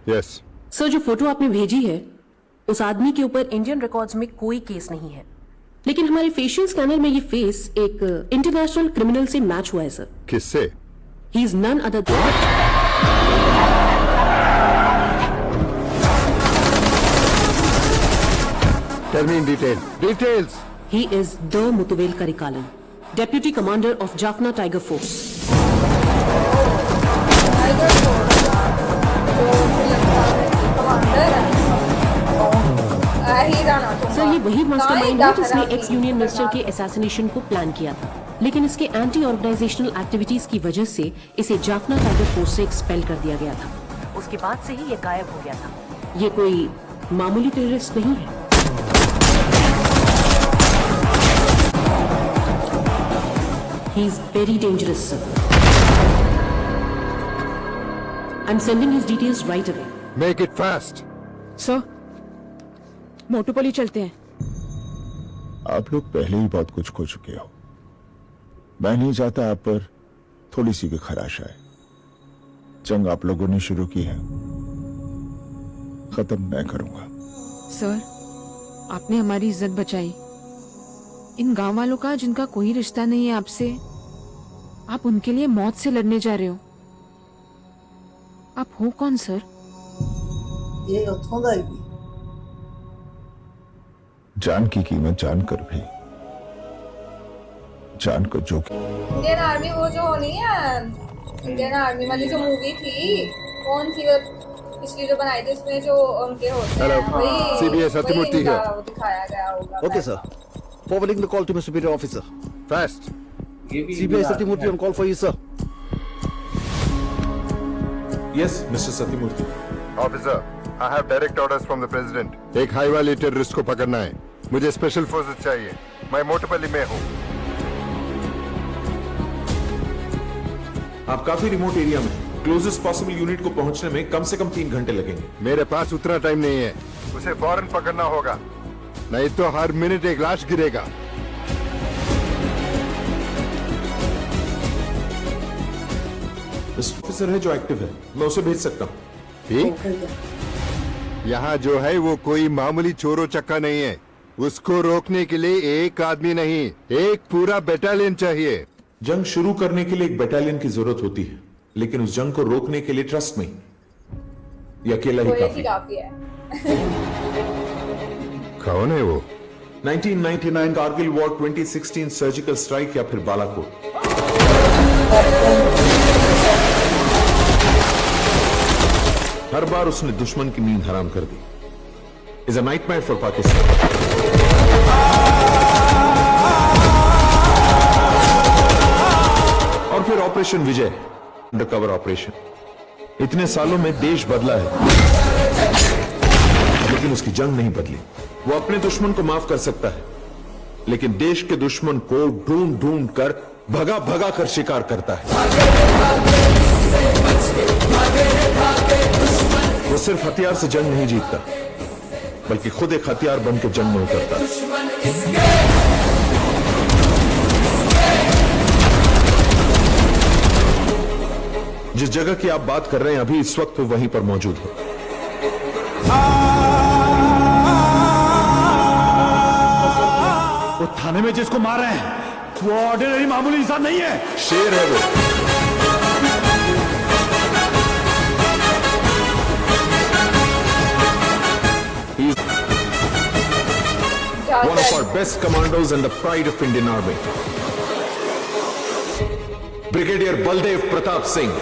Yes sir, जो photo आपने भेजी है उस आदमी के ऊपर इंडियन रिकॉर्ड्स में कोई केस नहीं है, लेकिन हमारे फेशियल स्कैनर में ये फेस एक इंटरनेशनल क्रिमिनल से मैच हुआ है सर। किससे? He is none other than tell me in details. He is the Muthuvel Karikalan, deputy commander of Jaffna tiger force. Sir, ये वही मास्टरमाइंड है जिसने एक्स यूनियन मिनिस्टर के असैसिनेशन को प्लान किया था, लेकिन इसके एंटी ऑर्गेनाइजेशनल एक्टिविटीज की वजह से इसे जाफना टाइगर फोर्स से एक्सपेल कर दिया गया था। उसके बाद से ही ये गायब हो गया था। ये कोई मामूली टेररिस्ट नहीं है। He is very dangerous, sir. I'm sending his details right away. Make it fast. Sir, मोटोपली चलते हैं। आप लोग पहले ही बहुत कुछ खो चुके हो। मैं नहीं चाहता आप पर थोड़ी सी भी खराश आए। जंग आप लोगों ने शुरू की है, खत्म मैं करूंगा। सर, आपने हमारी इज्जत बचाई। इन गांव वालों का जिनका कोई रिश्ता नहीं है आपसे, आप उनके लिए मौत से लड़ने जा रहे हो। आप हो कौन सर? ये उत्थों दा ही जान की कीमत जानकर भी जान को जोखिम। इंडियन आर्मी वो जो नहीं है, इंडियन आर्मी वाली जो मूवी थी, कौन सी वो पिछली जो बनाई थी, उसमें जो उनके होते हैं, वही CBI सत्यमूर्ति है। वो दिखाया गया होगा। Okay, sir. Forwarding the call to my superior officer. Fast. CBI Satyamurthy on call for you, sir. Yes, Mr. Satyamurthy. Officer, I have direct orders from the president. एक हाई वाले टेररिस्ट को पकड़ना है। मुझे स्पेशल फोर्सेस चाहिए। मैं मोटोपल्ली में हूँ। आप काफी रिमोट एरिया में, क्लोजेस्ट पॉसिबल यूनिट को पहुंचने में कम से कम 3 घंटे लगेंगे। मेरे पास उतना टाइम नहीं है। उसे फौरन पकड़ना होगा, नहीं तो हर मिनट एक लाश गिरेगा। ऑफिसर है जो एक्टिव है, मैं उसे भेज सकता हूँ। ठीक? यहाँ जो है वो कोई मामूली चोरो चक्का नहीं है। उसको रोकने के लिए एक आदमी नहीं, एक पूरा बटालियन चाहिए। जंग शुरू करने के लिए एक बटालियन की जरूरत होती है, लेकिन उस जंग को रोकने के लिए ट्रस्ट में ये अकेला ही काफी है। कौन है वो? 1999 कारगिल वॉर, 2016 सर्जिकल स्ट्राइक या फिर बालाकोट। हर बार उसने दुश्मन की नींद हराम कर दी। Is a nightmare for Pakistan. और फिर ऑपरेशन विजय, अंडरकवर ऑपरेशन। इतने सालों में देश बदला है, लेकिन उसकी जंग नहीं बदली। वो अपने दुश्मन को माफ कर सकता है, लेकिन देश के दुश्मन को ढूंढ ढूंढ कर भगा भगा कर शिकार करता है। वो सिर्फ हथियार से जंग नहीं जीतता, बल्कि खुद एक हथियार बन के जंग में उतरता है। जिस जगह की आप बात कर रहे हैं अभी इस वक्त वो वहीं पर मौजूद है। वो थाने में जिसको मार रहे हैं वो ऑर्डिनरी मामूली इंसान नहीं है, शेर है वो। One of our best commandos and the pride of Indian Army, Brigadier Baldev Pratap Singh.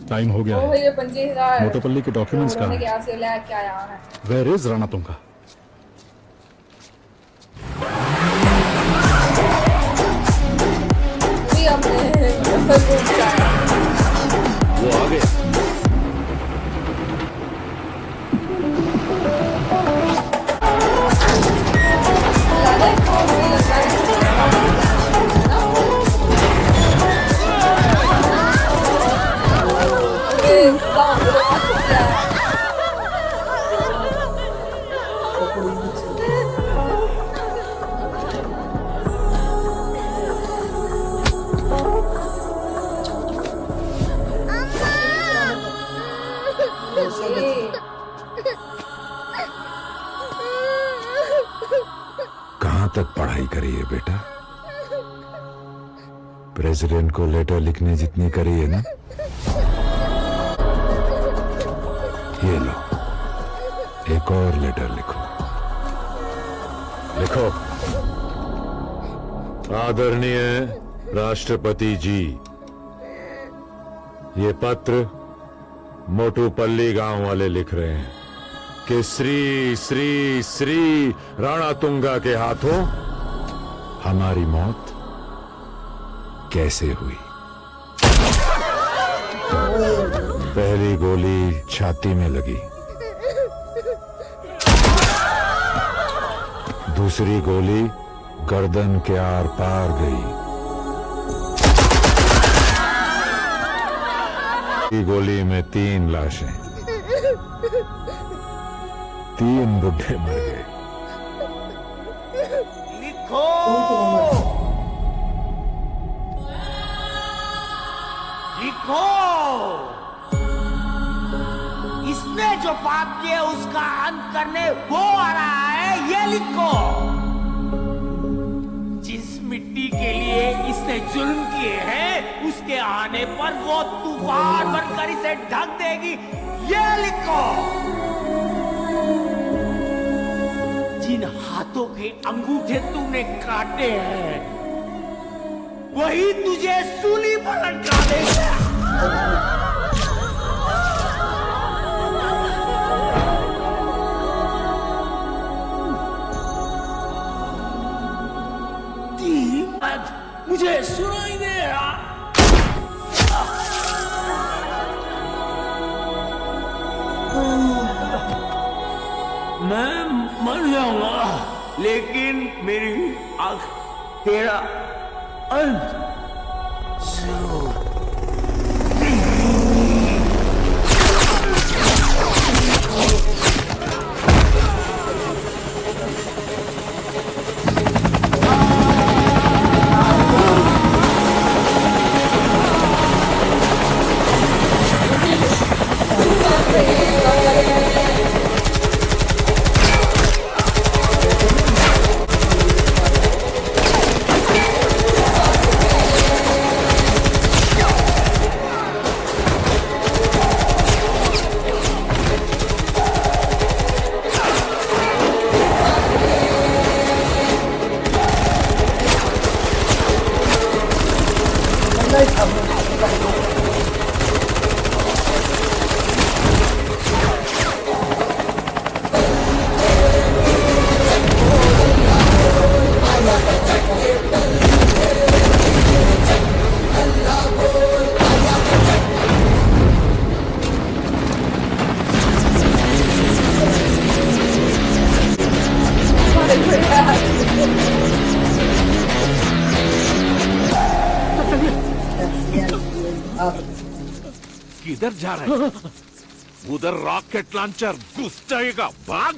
Time हो गया है। ये 25,000 मोटोपल्ली के डॉक्यूमेंट्स कहाँ हैं? क्या से लेके आया है? Where is Rana Tunga? भी अपने फेसबुक पे आया। वो आ गए। तक पढ़ाई करी है बेटा? प्रेसिडेंट को लेटर लिखने जितनी करी है ना? ये लो, एक और लेटर लिखो। लिखो। आदरणीय राष्ट्रपति जी, ये पत्र मोटूपल्ली गांव वाले लिख रहे हैं कि श्री श्री श्री राणा तुंगा के हाथों हमारी मौत कैसे हुई। पहली गोली छाती में लगी, दूसरी गोली गर्दन के आर पार गई, गोली में 3 लाशें, 3 बुढ़े मर गए। कौन मरा? लिखो। इसने जो पाप किए उसका अंत करने वो आ रहा है, ये लिखो। जिस मिट्टी के लिए इसने जुल्म किए हैं उसके आने पर वो तूफान बनकर इसे ढक देगी, ये लिखो। जिन हाथों के अंगूठे तूने काटे हैं वही तुझे सूली पर लटका देगा। मुझे सुनाई दे रहा। मैं मर जाऊंगा लेकिन मेरी आंख तेरा अंत जरूर। किधर जा रहे हैं? उधर रॉकेट लॉन्चर घुस जाएगा, भाग।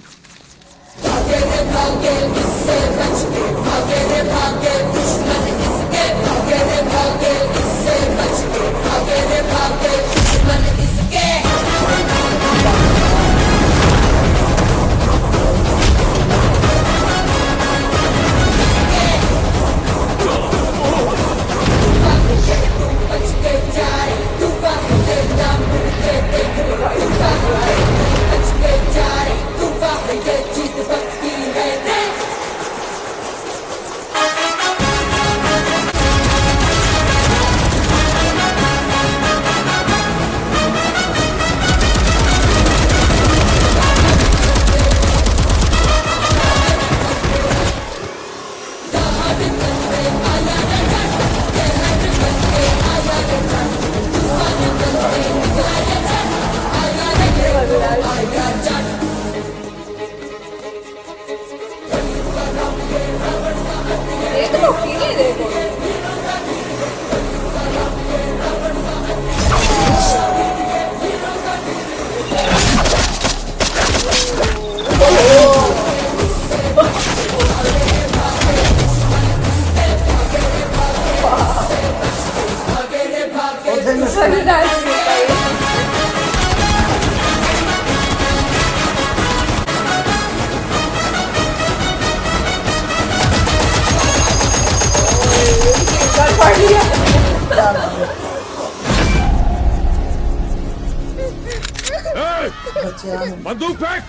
बच्चियां ਨੂੰ बंदूक फेंक,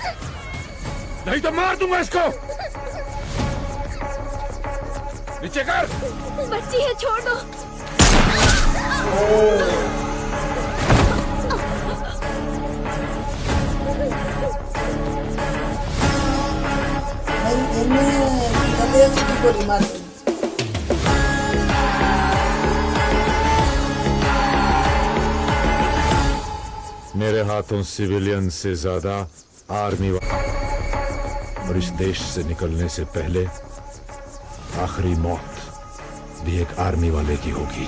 नहीं तो मार दूंगा इसको। नीचे कर। बच्ची है, छोड़ दो। ਇਹਨੇ ਕਦੇ ਅਸੀਂ ਗੋਲੀ ਮਾਰ ਦਿੱਤੀ। मेरे हाथों सिविलियन से ज्यादा आर्मी और इस देश से निकलने से पहले आखिरी मौत भी एक आर्मी वाले की होगी।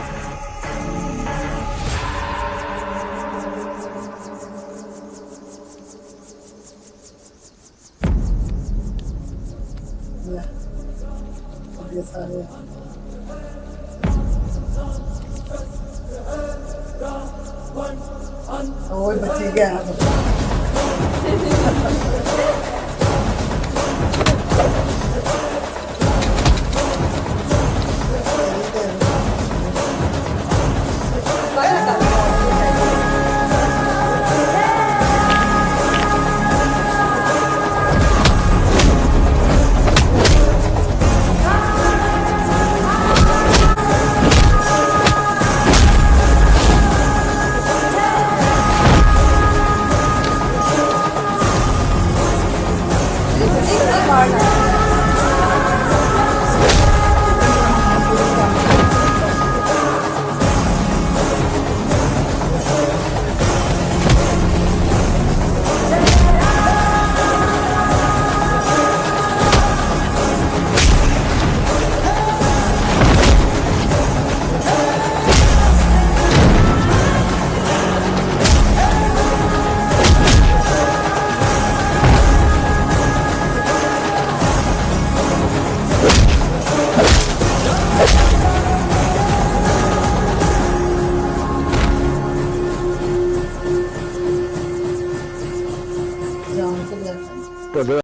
ये सारे ओए बच्ची गया